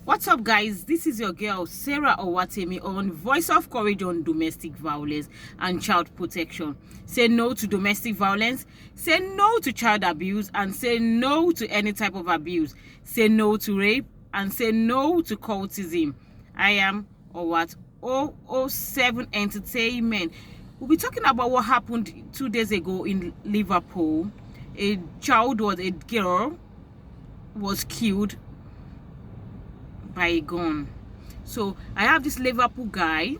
What's up, guys? This is your girl Sarah Owatemi on Voice of Courage on domestic violence and child protection. Say no to domestic violence, say no to child abuse, and say no to any type of abuse. Say no to rape and say no to cultism. I am Owat 007 Entertainment. We'll be talking about what happened 2 days ago in Liverpool. A girl was killed by a gun. So I have this Liverpool guy.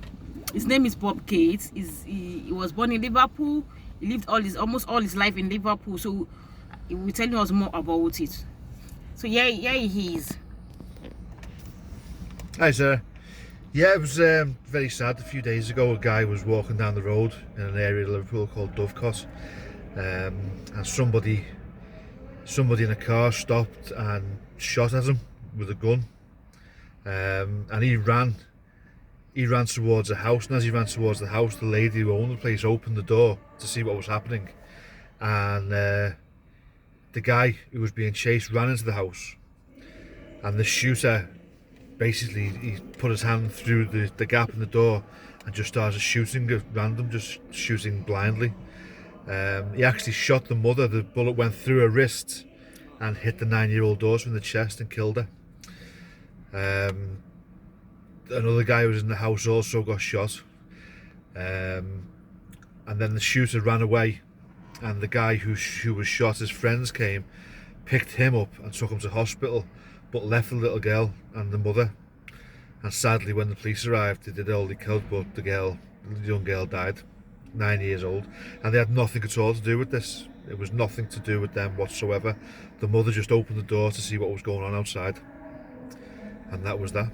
His name is Bob Gates. He was born in Liverpool. He lived almost all his life in Liverpool. So he will tell us more about it. So yeah, he is. Hi, sir. Yeah, it was very sad. A few days ago, a guy was walking down the road in an area of Liverpool called Dovecot, and somebody in a car stopped and shot at him with a gun. And he ran towards a house, and as he ran towards the house, the lady who owned the place opened the door to see what was happening, and the guy who was being chased ran into the house, and the shooter basically he put his hand through the gap in the door and just started shooting at random, just shooting blindly. He actually shot the mother. The bullet went through her wrist and hit the 9-year-old daughter in the chest and killed her. Another guy who was in the house also got shot, and then the shooter ran away, and the guy who was shot, his friends came, picked him up and took him to hospital, but left the little girl and the mother. And sadly, when the police arrived, they did all they could, but the young girl died, 9 years old, and they had nothing at all to do with this. It was nothing to do with them whatsoever. The mother just opened the door to see what was going on outside, and that was that.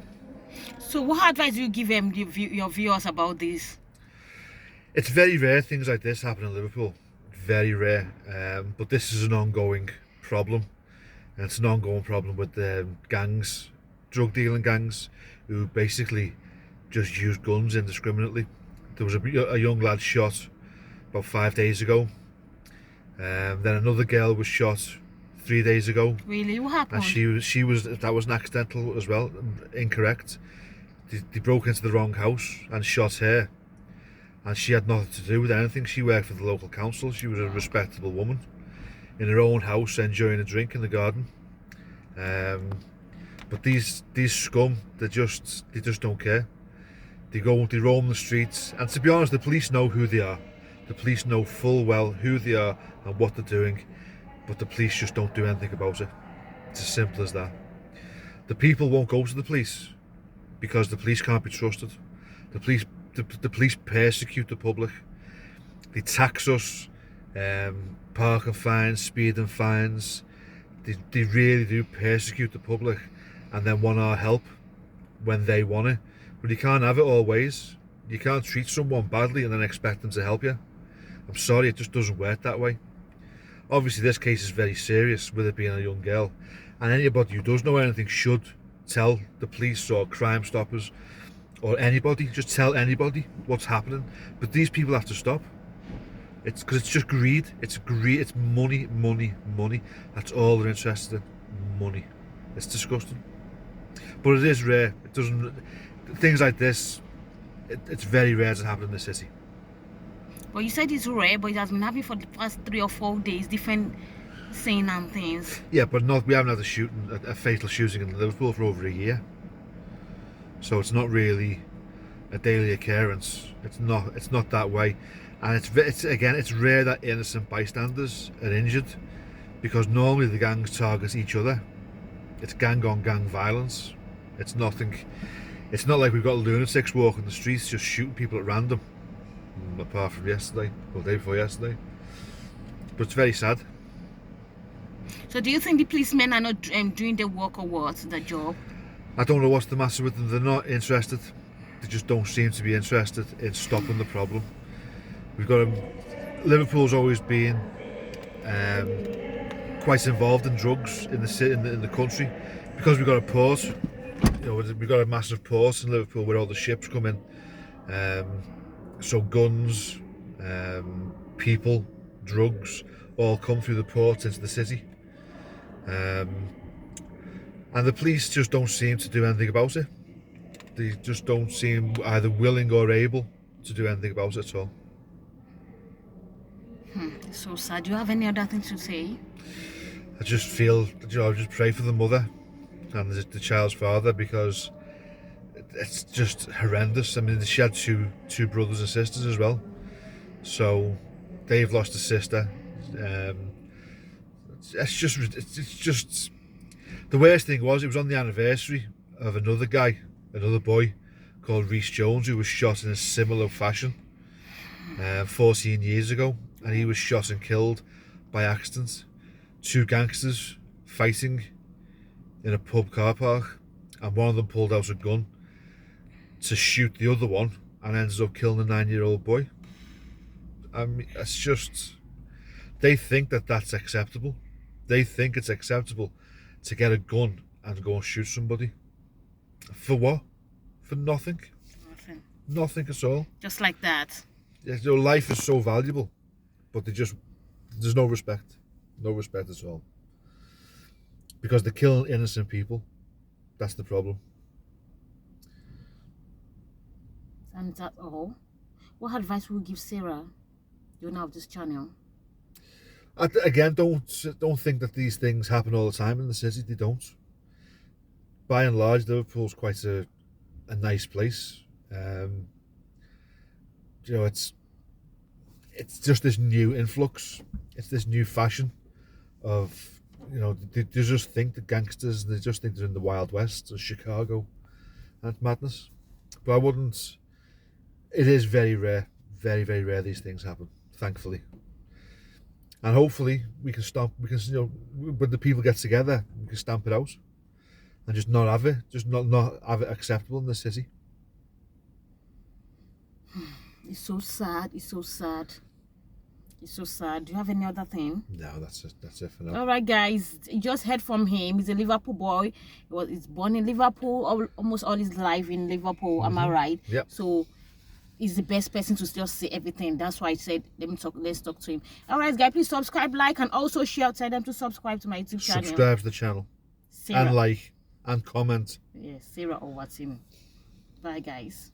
So what advice do you give your viewers about this? It's very rare things like this happen in Liverpool. Very rare. But this is an ongoing problem. And it's an ongoing problem with gangs, drug dealing gangs, who basically just use guns indiscriminately. There was a young lad shot about 5 days ago. Then another girl was shot 3 days ago. Really? What happened? And that was an accidental as well, incorrect. They broke into the wrong house and shot her, and she had nothing to do with anything. She worked for the local council. She was a respectable woman in her own house enjoying a drink in the garden. But these scum, they just don't care. They roam the streets, and to be honest, the police know who they are. The police know full well who they are and what they're doing, but the police just don't do anything about it. It's as simple as that. The people won't go to the police because the police can't be trusted. The police persecute the public. They tax us, parking fines, speeding fines. They really do persecute the public, and then want our help when they want it. But you can't have it always. You can't treat someone badly and then expect them to help you. I'm sorry, it just doesn't work that way. Obviously, this case is very serious, with it being a young girl, and anybody who does know anything should tell the police or Crime Stoppers or anybody. Just tell anybody what's happening. But these people have to stop. It's because it's just greed. It's greed. It's money. That's all they're interested in. Money. It's disgusting. But it is rare. It doesn't. Things like this. It's very rare to happen in the city. But you said it's rare, but it has been happening for the past 3 or 4 days. Different scene and things. Yeah, but we haven't had a fatal shooting in Liverpool for over a year. So it's not really a daily occurrence. It's not that way, and it's rare that innocent bystanders are injured, because normally the gangs target each other. It's gang on gang violence. It's nothing. It's not like we've got lunatics walking the streets just shooting people at random. Apart from yesterday, or the day before yesterday. But it's very sad. So do you think the policemen are not doing their work, or what, the job? I don't know what's the matter with them. They're not interested. They just don't seem to be interested in stopping the problem. Liverpool's always been quite involved in drugs in the city, in the country, because we've got a port. We've got a massive port in Liverpool where all the ships come in. So guns, people, drugs, all come through the port into the city. And the police just don't seem to do anything about it. They just don't seem either willing or able to do anything about it at all. So sad. Do you have any other thing to say? I just feel, I just pray for the mother and the child's father, because it's just horrendous. I mean, she had two brothers and sisters as well, so they've lost a sister. It's just the worst thing was, it was on the anniversary of another boy called Reece Jones, who was shot in a similar fashion 14 years ago, and he was shot and killed by accident. Two gangsters fighting in a pub car park, and one of them pulled out a gun to shoot the other one and ended up killing a 9-year-old boy. I mean, it's just, they think that that's acceptable. They think it's acceptable to get a gun and go and shoot somebody. For what? For nothing. Nothing at all. Just like that. Life is so valuable, but there's no respect. No respect at all. Because they're killing innocent people. That's the problem. And that's all. What advice would you give Sarah, the owner of this channel? Again, don't think that these things happen all the time in the city. They don't. By and large, Liverpool's quite a nice place. It's just this new influx. It's this new fashion of, they just think the gangsters, they just think they're in the Wild West or Chicago, and it's madness. But I wouldn't. It is very rare, very, very rare these things happen, thankfully. And hopefully we can stop. We can, when the people get together, we can stamp it out and just not have it, not have it acceptable in the city. It's so sad. It's so sad. It's so sad. Do you have any other thing? No, that's it for now. All right, guys. You just heard from him. He's a Liverpool boy. He's born in Liverpool, almost all his life in Liverpool. Am I right? Yep. So he's the best person to just say everything. That's why I said, let's talk to him. All right, guys. Please subscribe, like, and also share. Tell them to subscribe to my YouTube channel. Subscribe to the channel. Sarah. And like and comment. Yes, Sarah or Watimi. Bye, guys.